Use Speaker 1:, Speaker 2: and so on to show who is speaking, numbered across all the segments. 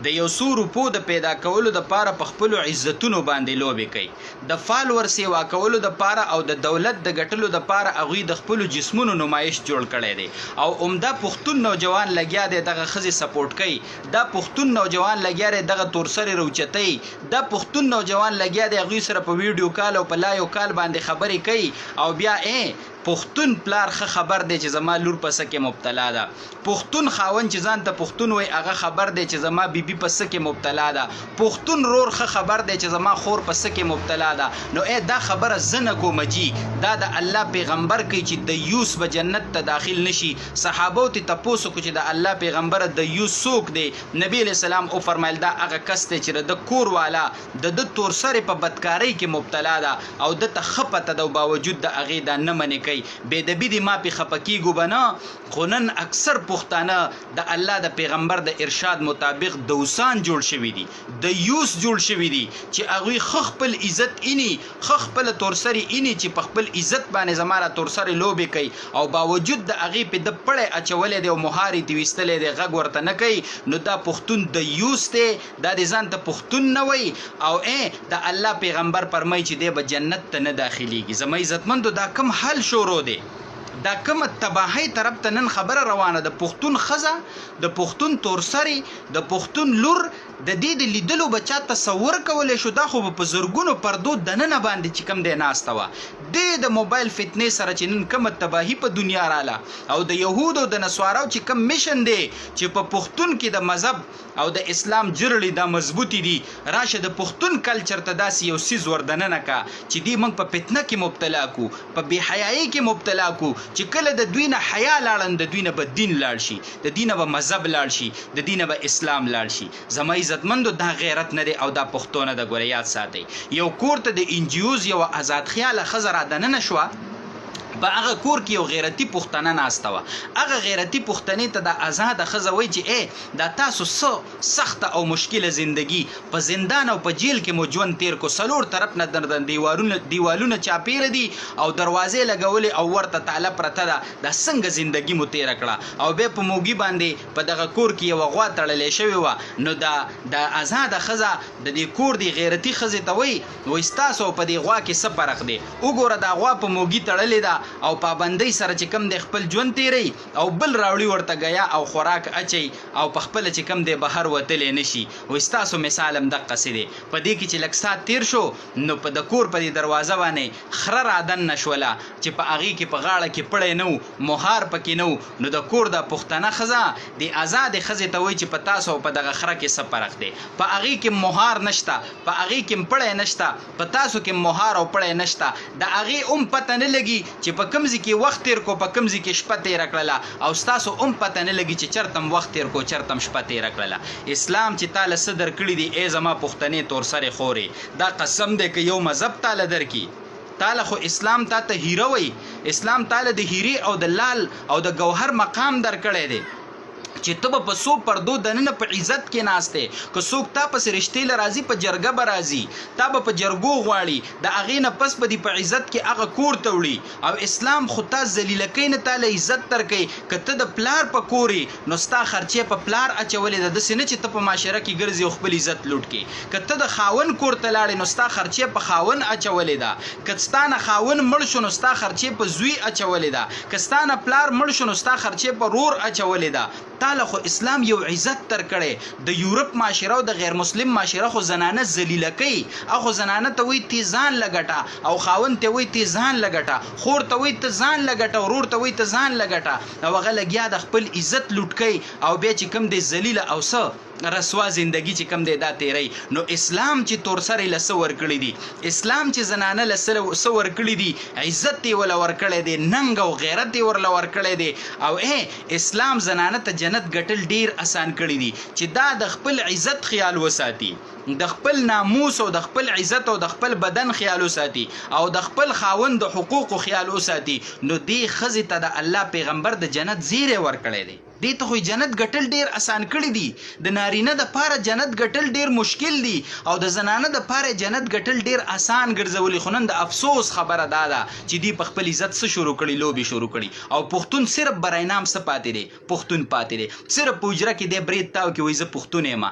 Speaker 1: د یو څو روپو د پیدا کولو د پاره په خپل عزتونو باندې لوبې کوي د فالوور سیوا کولو د پاره او د دولت د ګټلو د پاره هغوی د خپل جسمونو نمایش جوړ کړي دي او عمده پښتون نوجوان لګیا دی دغه خزي سپورټ کوي دا پښتون نوجوان لګیا دی دغه تورسري روچتای دا پښتون نوجوان لګیا دی هغوی سره په ویډیو کال او په لایو کال باندې خبرې کوي او بیا پښتون پلار خبر دی چې زما لور په سکه مبتلا ده پښتون خاون چې ځان ته پښتون وای هغه خبر دی چې زما بیبي په سکه مبتلا ده پښتون رور خبر دی چې زما خور په سکه مبتلا ده نو دا خبره زنه کوم جی دا د الله پیغمبر کوي چې د یوس به جنت ته داخل نشي صحابو ته تاسو کو چې د الله پیغمبر د یوس سوک دی نبی علیہ السلام او فرمایل دا هغه کس ته چې د کور والا د تور سره په بدکاری کې مبتلا ده او د تخپته د باوجود د اغه د نه منې کوي بے دبی دی ما پی خپکیګو بنا خونن اکثر پښتانه د الله د پیغمبر د ارشاد مطابق دوسان جوړ شوی دي د یوس جوړ شوی دي چې هغه خپل عزت اینی خپل تورسری اینی چې په خپل عزت باندې زماره تورسری لوبي کوي او باوجود د هغه په د پړې اچولې دی او مهاري دی وستلې دی غږ ورته نه کوي نو دا پښتون د یوس ته د ځان ته پښتون نه وای او د الله پیغمبر فرمایي چې دی به جنت ته نه داخليږي زما عزتمندو دا کم حل شروع دی دا کوم تباہی طرف ته نن خبره روانه د پښتون خزه د پښتون تورسری د پښتون لور د دې د لیدلو بچا تصور کولای شو دا خو په زرګونو پردو د نن باندې چې کم دی ناسته و د موبایل فتنې سره چې نن کوم تباہی په دنیا رااله او د يهودو د نسوارو چې کم میشن دی چې په پښتون کې د مذهب او د اسلام جرړې د مضبوطی دي راشه د پښتون کلچر ته داسې یو سیز وردننه کا چې دی موږ په فتنه کې مبتلا کو په بے حیايي کې مبتلا کو چې کله د دوی نه حیا لاړن د دوی نه به دین لاړ شي د دین به مذهب لاړ شي د دین به اسلام لاړ شي زما عزتمندو دا غیرت نه دی او دا پښتونه د ګوریات ساتي یو کورته د انجیوز یو آزاد خیال خزر دننه شو په هغه کور کې یو غیرتی پښتنه ناسته و هغه غیرتی پښتنې ته د آزاد خزوي چې دا تاسو سخت او مشکله زندگی په زندان او په جیل کې مو ژوند تیر کو سلور طرف نه دردن دیوالونه چاپیر دي او دروازې لګولې او ورته تعالی پرته ده د څنګه زندگی مو تیر کړه او به په موګي باندې په دغه کور کې یو غوا تړلې شوی و نو د آزاد خزه د دې کور دی غیرتی خزه ته وای تاسو په دې غوا کې څه فرق دی وګوره دا غوا په موګي تړلې ده او پابندۍ سره چې کم د خپل ژوند تیری او بل راوړي ورته غیا او خوراک اچي او په خپل چې کم د بهر وتلې نشي و استاسو مثالم د قصیده په دې کې چې لکسات تیر شو نو په د کور په دروازه باندې خره رادن نشوله چې په اغي کې په غاړه کې پړې نو مهار پکې نو نو د کور د پښتنه خزه د آزاد خزه ته وای چې په تاسو په دغه خره کې څه فرق دی په اغي کې مهار نشته په اغي کې پړې نشته په تاسو کې مهار او پړې نشته د اغي پته نه لګي چې په کمزې کې وخت تیر کو په کمزې کې شپه تیر کړله او تاسو پته نه لګي چې چرتم وخت تیر کو چرتم شپه تیر کړله اسلام چې تعالی صدر کړی دی ای زما پښتنې تور سره خوري دا قسم دی چې یو مذهب تعالی درکې تعالی خو اسلام ته هیره وای اسلام تعالی د هیری او د لال او د گوهر مقام درکړی دی چې ته په سو پردو دنه په عزت کې ناشته که څوک تا په رښتې لرازي په جرګه برازي تا په جرګو غواړي د اغې نه پس په دې په عزت کې هغه کور توړي او اسلام خو تا ذلیل کین تعالی عزت ترکې کته د پلار په کوري نو ستا خرچه په پلار اچولې د سینې چې ته په معاشره کې ګرځي او خپل عزت لوټ کې کته د خاون کور ته لاړې نو ستا خرچه په خاون اچولې ده کستانه خاون مړ شو نو ستا خرچه په زوی اچولې ده کستانه پلار مړ شو نو ستا خرچه په رور اچولې ده تعالی خو اسلام یو عزت تر کړي د یورپ معاشره او د غیر مسلم معاشره خو زنانه ذلیله کوي اخو زنانه ته وي تیزان لګټه او خاون ته وي تیزان لګټه خور ته وي تیزان لګټه ورور ته وي تیزان لګټه او هغه لګیا د خپل عزت لوټ کوي او به چې کم دی ذلیله او څه رسوا زندگی چې کم دی دا تیری نو اسلام چې تور سره لسه ور کړی دی اسلام چې زنانه لسه ور کړی دی عزت دی ول ور کړی دی ننګ او غیرت دی ور ور کړی دی او اسلام زنانه ته جنت ګټل ډیر آسان کړی دی چې دا د خپل عزت خیال وساتي د خپل ناموس او د خپل عزت او د خپل بدن خیال وساتي او د خپل خاوند د حقوقو خیال وساتي نو دې ښځې ته د الله پیغمبر د جنت زیری ورکړی دی. دې ته خو جنت ګټل ډیر اسان کړی دي، د نارینه د پاره جنت ګټل ډیر مشکل دي او د زنانه د پاره جنت ګټل ډیر اسان ګرځولي. خو نن د افسوس خبره دا ده چې دی په خپل عزت څه شروع کړي، لوبي شروع کړي او پښتون صرف برای نام څه پاتې دی، پښتون پاتې دی. صرف په اجره کې دی برید تاو کې وایي زه پښتون یم.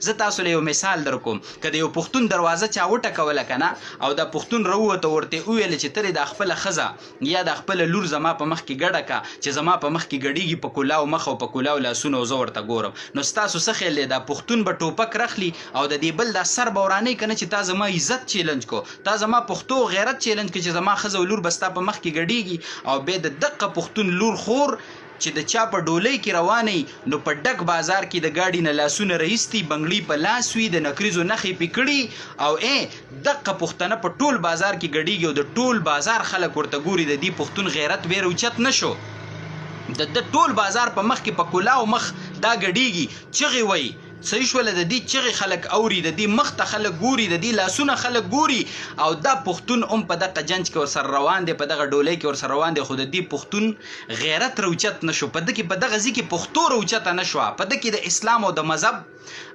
Speaker 1: زه تاسو له یو مثال در کوم، که د یو پښتون دروازه چا وټکوله کنه او د پښتون راووته ورته وویل چې ته د خپله ښځه یا د خپله لور زما په مخ کې ګډه کا چې زما په مخ کې ګډېږي په کلاو مخ او په کلاو لاسونه زه ورته ګورم، نو ستاسو څه خیال دی دا پښتون به ټوپک رخلي او د دې بل دا سر به ورانوي که نه چې تا زما عزت چیلنج کو، تا زما پښتو غیرت چیلنج کو چې زما ښځه او لور به ستا په مخ کې ګډېږي او بیا د دقه پښتون لور خور چې د چا په ډولۍ کې رواني نو په ډک بازار کې د ګاډي نه لاسونه رایستي، بنګړي په لاس وي، د نکریزو نښې پې کړي او دقه پښتنه په ټول بازار کې ګډېږي او د ټول بازار خلک ورته ګوري. د دې پښتون غیرت بیا اوچت نه شو، د ټول بازار په مخ کې په کلاو مخ دا ګډېږي، چغې وایي صحیح شوله، د دې چغې خلک اوري، د دې مخ ته خلک ګوري، د دې لاسونه خلک ګوري او دا پښتون هم په دغه جنج کې ورسره روان دی، په دغه ډولۍ کې ورسره روان دی، خو د دې پښتون غیرت راوچت نه شو، په ده کې په دغه ځای کې پښتو راوچته نه شوه، په ده کې د اسلام او د مذهب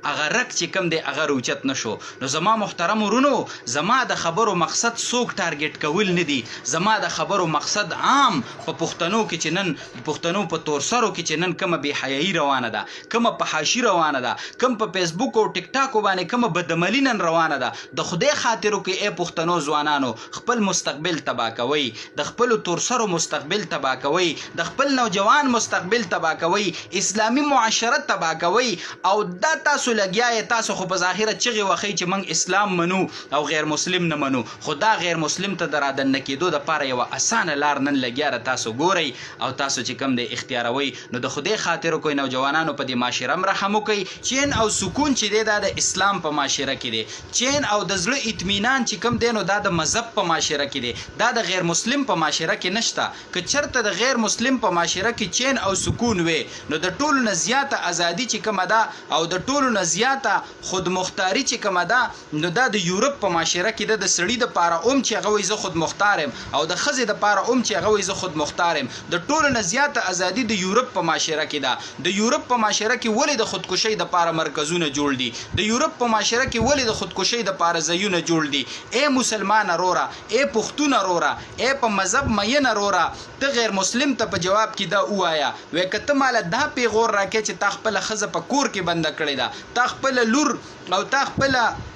Speaker 1: هغه رک چې کم دی هغه راوچت نه شو. نو زما محترم ورونو، زما د خبرو مقصد څوک ټارګټ کول نه دي، زما د خبرو مقصد عام په پښتنو کې چې نن پښتنو په تورسرو کې چې نن کومه بې حیایي روانه ده، کومه فحاشي روانه ده، کوم په فیسبوک او ټیک ټاک باندې کومه بدعملي نن روانه ده، د خدای خاطر وکړئ ای پښتنو ځوانانو، خپل مستقبل تباه کوئ، د خپلو تورسرو مستقبل تباه کوئ، د خپل نوجوان مستقبل تباه کوئ، اسلامي معاشرت تباه کوئ او دا تاسو لګیا یې، تاسو خو په ظاهره چغې وهئ چې موږ اسلام منو او غیر مسلم نه منو، خو دا غیر مسلم ته د رادننه کېدو دپاره یوه اسانه لار نن لګیا ده، تاسو ګورئ او تاسو چې کوم دی اختیاروئ. نو د خدای خاطر وکړئ نوجوانانو، په دې معاشره هم رحم وکړئ. چین او سکون چې دی دا د اسلام په معاشره کې دی، چین او د زړه اطمینان چې کوم دی نو دا د مذهب په معاشره کې دی، دا د غیر مسلم په معاشره کې نشته. که چېرته د غیر مسلم په معاشره کې چین او سکون وي نو د ټولو نه زیاته ازادي چې کومه ده او د ټولو نه زیاته خودمختاري چې کومه ده نو دا د یورپ په معاشره کې ده. د سړي دپاره چې هغه وایي زه خودمختار یم او د ښځې دپاره چې هغه وایي زه خودمختار یم. د ټولو نه زیاته ازادي د یورپ په معاشره کې ده. د یورپ په معاشره کې ولې د خودکشۍ دپاره مرکزونه جوړ دي؟ د یورپ په معاشره کې ولې د خودکشۍ دپاره ځایونه جوړ دي؟ ای مسلمان وروره، ای پښتون وروره، ای په مذهب مین وروره، ته غیر مسلم ته په جواب کې دا ووایه وایي که ته ماله دا پیغور راکړې چې تا خپله ښځه په کور کې بنده کړې ده، تا خپله لور او تا خپله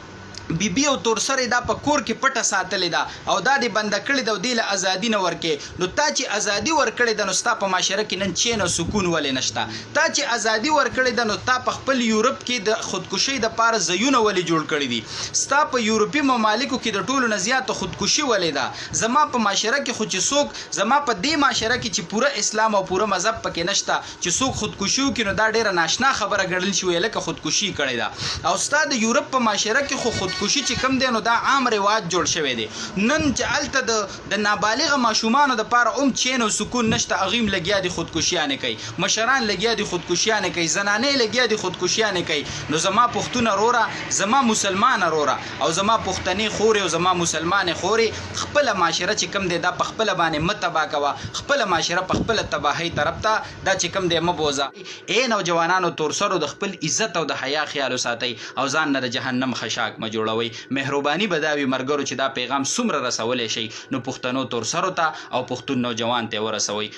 Speaker 1: بیبي او تورسرې دا په کور کې پټه ساتلې ده او دا دې بنده کړې ده او دې له ازادي نه ورکې، نو تا چې ازادي ورکړې ده نو ستا په معاشره کې نن چین او سکون ولې نشته؟ تا چې ازادي ورکړې ده نو تا په خپل یورپ کې د خودکشۍ دپاره ځایونه ولې جوړ کړي دي؟ ستا په یورپي ممالکو کې د ټولو نه زیاته خودکشي ولې ده؟ زما په معاشره کې خو چې څوک زما په دې معاشره کې چې پوره اسلام او پوره مذهب پکې نشته چې څوک خودکشي وکړي نو دا ډېره ناشنا خبره ګڼل شوې لکه خودکشي کړې ده. او ستا د یورپ په معاشره کې خو خودکشي چې کم دی نو دا عام رواج جوړ شوی دی. نن چې هلته د نابالغه ماشومانو دپاره چین او سکون نشته، هغوی هم لګیا دي خودکشیانې کوي، مشران لګیا دي خودکشیانې کوي، زنانې لګیا دي خودکشیانې کوي. نو زما پښتون وروره، زما مسلمان وروره او زما پښتنې خورې او زما مسلمانې خورې، خپله معاشره چې کم دی دا په خپله باندې مه تباه کوه، خپله معاشره په خپله تباهۍ طرف ته دا چې کم دی مه بوځه. ای نوجوانانو تورسرو د خپل عزت او د حیا خیال وساتئ او ځان نه د جهنم خشاک مه جوړوئ. مهرباني به دا وي ملګرو چې دا پیغام څومره رسولی شئ نو پښتنو تورسرو ته او پښتون نوجوان ته ورسوئ.